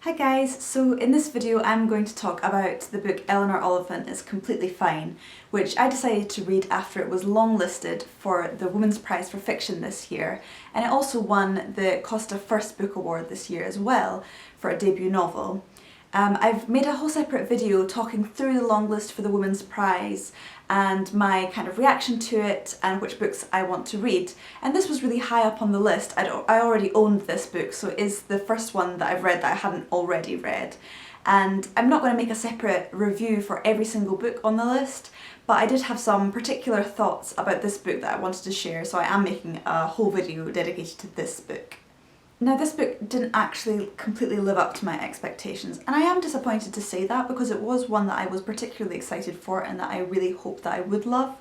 Hi guys, so in this video I'm going to talk about the book Eleanor Oliphant is Completely Fine, which I decided to read after it was longlisted for the Women's Prize for Fiction this year, and it also won the Costa First Book Award this year as well for a debut novel. I've made a whole separate video talking through the long list for the Women's Prize and my kind of reaction to it and which books I want to read. And this was really high up on the list. I already owned this book, so it is the first one that I've read that I hadn't already read. And I'm not going to make a separate review for every single book on the list, but I did have some particular thoughts about this book that I wanted to share, so I am making a whole video dedicated to this book. Now, this book didn't actually completely live up to my expectations, and I am disappointed to say that because it was one that I was particularly excited for and that I really hoped that I would love.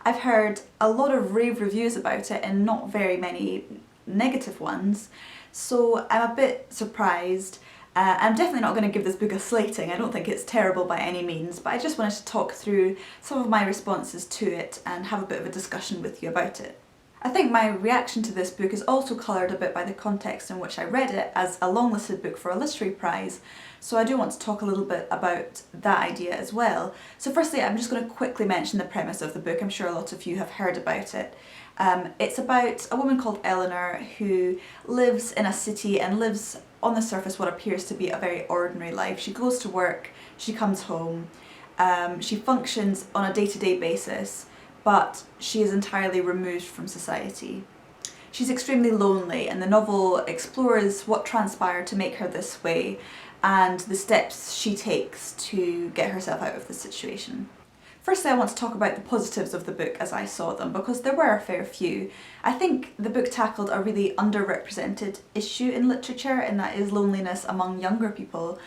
I've heard a lot of rave reviews about it and not very many negative ones, so I'm a bit surprised. I'm definitely not going to give this book a slating. I don't think it's terrible by any means, but I just wanted to talk through some of my responses to it and have a bit of a discussion with you about it. I think my reaction to this book is also coloured a bit by the context in which I read it as a long-listed book for a literary prize, so I do want to talk a little bit about that idea as well. So firstly, I'm just going to quickly mention the premise of the book. I'm sure a lot of you have heard about it. It's about a woman called Eleanor who lives in a city and lives on the surface what appears to be a very ordinary life. She goes to work, she comes home, she functions on a day-to-day basis, but she is entirely removed from society. She's extremely lonely, and the novel explores what transpired to make her this way and the steps she takes to get herself out of the situation. Firstly, I want to talk about the positives of the book as I saw them, because there were a fair few. I think the book tackled a really underrepresented issue in literature, and that is loneliness among younger people.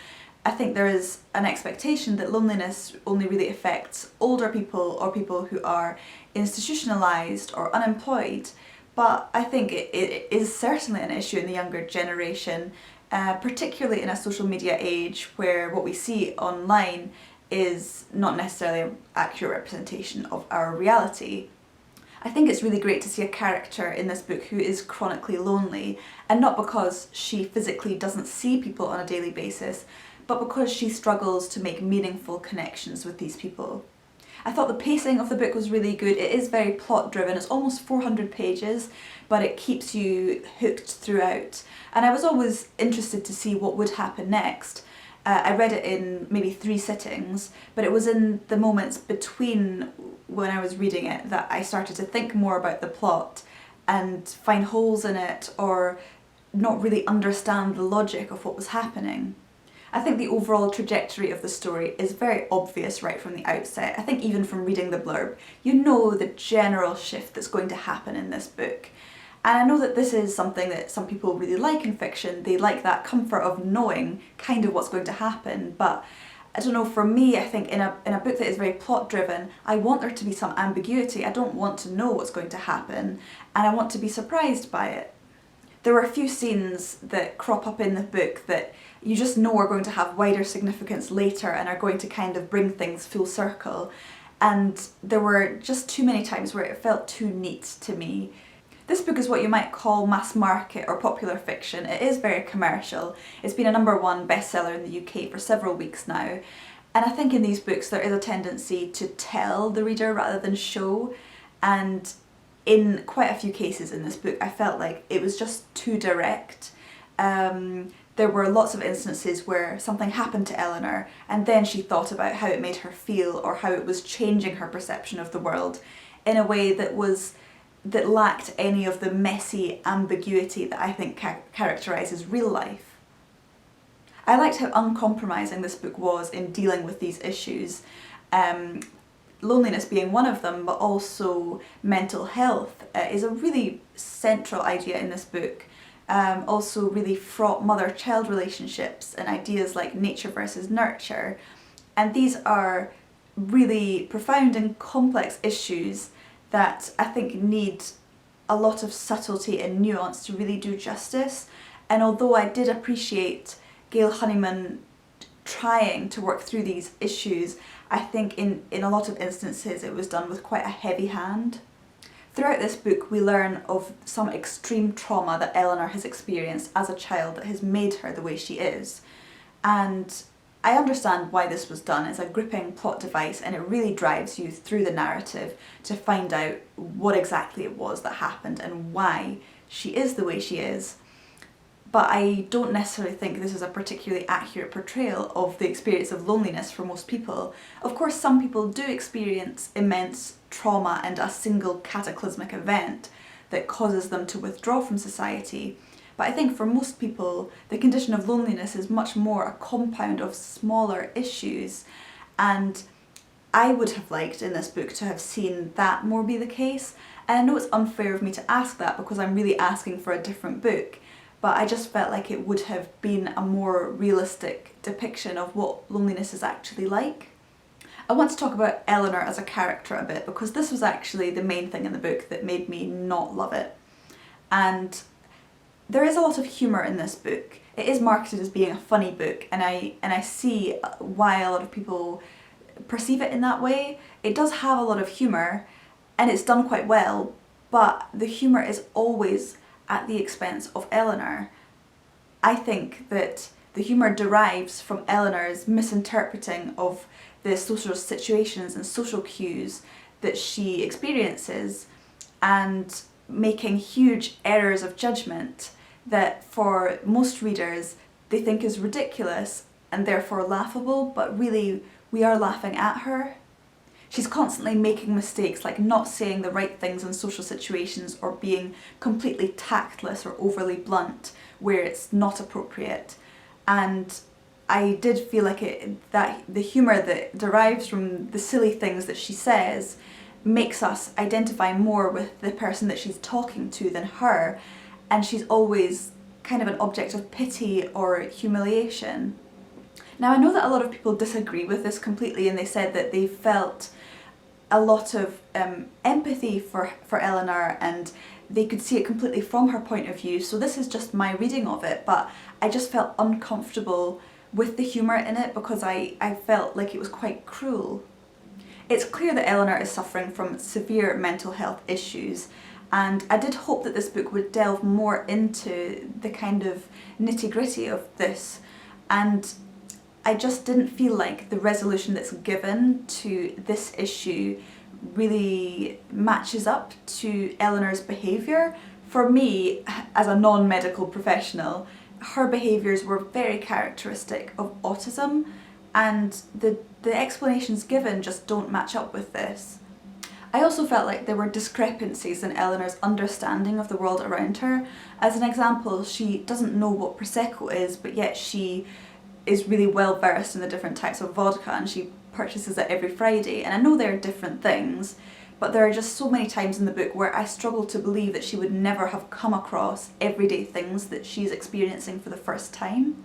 I think there is an expectation that loneliness only really affects older people or people who are institutionalised or unemployed, but I think it is certainly an issue in the younger generation, particularly in a social media age where what we see online is not necessarily an accurate representation of our reality. I think it's really great to see a character in this book who is chronically lonely, and not because she physically doesn't see people on a daily basis, but because she struggles to make meaningful connections with these people. I thought the pacing of the book was really good. It is very plot driven, it's almost 400 pages, but it keeps you hooked throughout. And I was always interested to see what would happen next. I read it in maybe 3 sittings, but it was in the moments between when I was reading it that I started to think more about the plot and find holes in it or not really understand the logic of what was happening. I think the overall trajectory of the story is very obvious right from the outset. I think even from reading the blurb, you know the general shift that's going to happen in this book. And I know that this is something that some people really like in fiction. They like that comfort of knowing kind of what's going to happen, but I don't know, for me, I think in a book that is very plot driven, I want there to be some ambiguity. I don't want to know what's going to happen, and I want to be surprised by it. There were a few scenes that crop up in the book that you just know are going to have wider significance later and are going to kind of bring things full circle, and there were just too many times where it felt too neat to me. This book is what you might call mass market or popular fiction. It is very commercial. It's been a #1 bestseller in the UK for several weeks now, and I think in these books there is a tendency to tell the reader rather than show, and in quite a few cases in this book I felt like it was just too direct. There were lots of instances where something happened to Eleanor and then she thought about how it made her feel or how it was changing her perception of the world in a way that lacked any of the messy ambiguity that I think characterises real life. I liked how uncompromising this book was in dealing with these issues, loneliness being one of them, but also mental health is a really central idea in this book. Also really fraught mother-child relationships and ideas like nature versus nurture, and these are really profound and complex issues that I think need a lot of subtlety and nuance to really do justice. And although I did appreciate Gail Honeyman trying to work through these issues, I think in a lot of instances it was done with quite a heavy hand. Throughout this book we learn of some extreme trauma that Eleanor has experienced as a child that has made her the way she is. And I understand why this was done. It's a gripping plot device and it really drives you through the narrative to find out what exactly it was that happened and why she is the way she is. But I don't necessarily think this is a particularly accurate portrayal of the experience of loneliness for most people. Of course, some people do experience immense trauma and a single cataclysmic event that causes them to withdraw from society. But I think for most people, the condition of loneliness is much more a compound of smaller issues, and I would have liked in this book to have seen that more be the case. And I know it's unfair of me to ask that because I'm really asking for a different book, but I just felt like it would have been a more realistic depiction of what loneliness is actually like. I want to talk about Eleanor as a character a bit because this was actually the main thing in the book that made me not love it. And there is a lot of humour in this book. It is marketed as being a funny book, and I see why a lot of people perceive it in that way. It does have a lot of humour and it's done quite well, but the humour is always at the expense of Eleanor. I think that the humour derives from Eleanor's misinterpreting of the social situations and social cues that she experiences and making huge errors of judgment that for most readers they think is ridiculous and therefore laughable, but really we are laughing at her. She's constantly making mistakes, like not saying the right things in social situations or being completely tactless or overly blunt where it's not appropriate. And I did feel like that the humour that derives from the silly things that she says makes us identify more with the person that she's talking to than her, and she's always kind of an object of pity or humiliation. Now I know that a lot of people disagree with this completely, and they said that they felt a lot of empathy for Eleanor and they could see it completely from her point of view. So this is just my reading of it, but I just felt uncomfortable with the humour in it because I felt like it was quite cruel. It's clear that Eleanor is suffering from severe mental health issues, and I did hope that this book would delve more into the kind of nitty-gritty of this, and I just didn't feel like the resolution that's given to this issue really matches up to Eleanor's behaviour. For me, as a non-medical professional, her behaviours were very characteristic of autism, and the explanations given just don't match up with this. I also felt like there were discrepancies in Eleanor's understanding of the world around her. As an example, she doesn't know what Prosecco is, but yet she is really well versed in the different types of vodka and she purchases it every Friday. And I know they're different things, but there are just so many times in the book where I struggle to believe that she would never have come across everyday things that she's experiencing for the first time.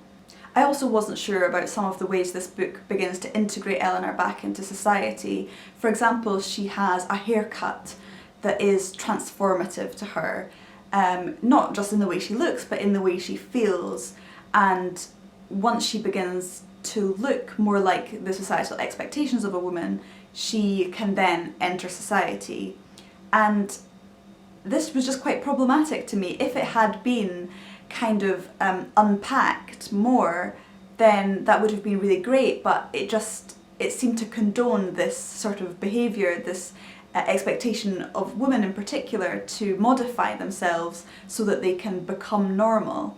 I also wasn't sure about some of the ways this book begins to integrate Eleanor back into society. For example, she has a haircut that is transformative to her, not just in the way she looks, but in the way she feels. And once she begins to look more like the societal expectations of a woman, she can then enter society. And this was just quite problematic to me. If it had been kind of unpacked more, then that would have been really great, but it seemed to condone this sort of behaviour, this expectation of women in particular to modify themselves so that they can become normal.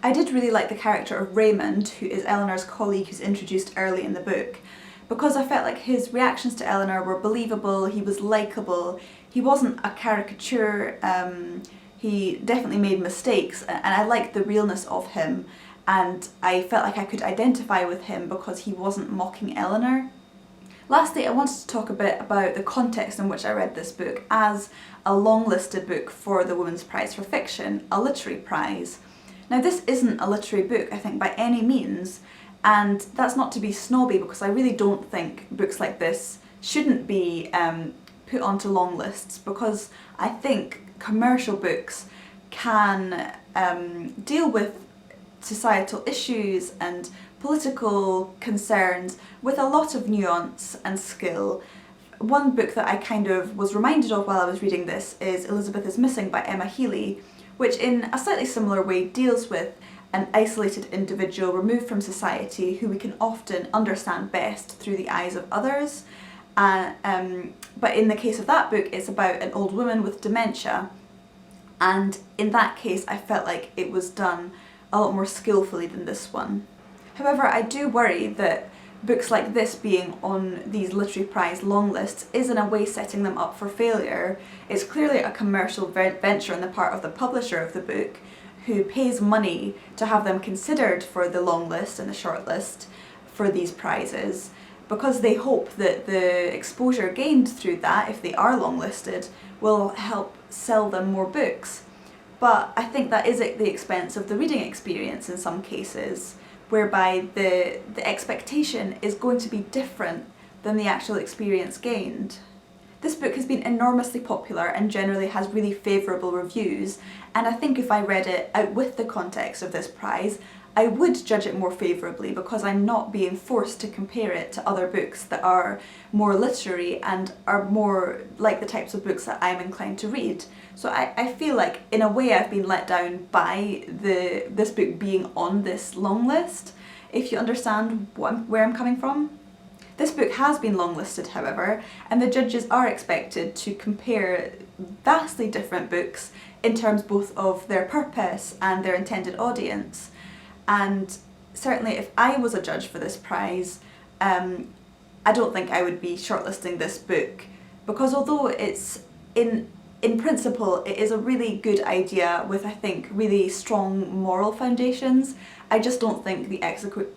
I did really like the character of Raymond, who is Eleanor's colleague who's introduced early in the book, because I felt like his reactions to Eleanor were believable, he was likeable, he wasn't a caricature, he definitely made mistakes, and I liked the realness of him, and I felt like I could identify with him because he wasn't mocking Eleanor. Lastly, I wanted to talk a bit about the context in which I read this book as a long-listed book for the Women's Prize for Fiction, a literary prize. Now this isn't a literary book, I think, by any means, and that's not to be snobby because I really don't think books like this shouldn't be put onto long lists, because I think commercial books can deal with societal issues and political concerns with a lot of nuance and skill. One book that I kind of was reminded of while I was reading this is Elizabeth is Missing by Emma Healy, which in a slightly similar way deals with an isolated individual removed from society who we can often understand best through the eyes of others. But in the case of that book, it's about an old woman with dementia, and in that case I felt like it was done a lot more skillfully than this one. However, I do worry that books like this being on these literary prize long lists is in a way setting them up for failure. It's clearly a commercial venture on the part of the publisher of the book, who pays money to have them considered for the long list and the short list for these prizes, because they hope that the exposure gained through that, if they are longlisted, will help sell them more books. But I think that is at the expense of the reading experience in some cases, whereby the expectation is going to be different than the actual experience gained. This book has been enormously popular and generally has really favourable reviews, and I think if I read it out with the context of this prize, I would judge it more favourably, because I'm not being forced to compare it to other books that are more literary and are more like the types of books that I'm inclined to read. So I feel like in a way I've been let down by this book being on this long list, if you understand where I'm coming from. This book has been longlisted, however, and the judges are expected to compare vastly different books in terms both of their purpose and their intended audience. And certainly if I was a judge for this prize, I don't think I would be shortlisting this book, because although it's in principle it is a really good idea with, I think, really strong moral foundations, I just don't think the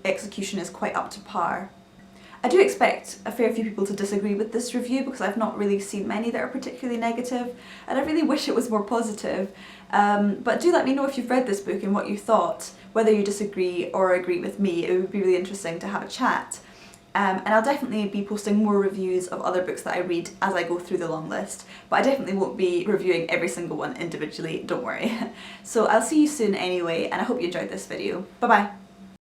execution is quite up to par. I do expect a fair few people to disagree with this review, because I've not really seen many that are particularly negative, and I really wish it was more positive. But do let me know if you've read this book and what you thought, whether you disagree or agree with me. It would be really interesting to have a chat. And I'll definitely be posting more reviews of other books that I read as I go through the long list, but I definitely won't be reviewing every single one individually, don't worry. So I'll see you soon anyway, and I hope you enjoyed this video. Bye bye!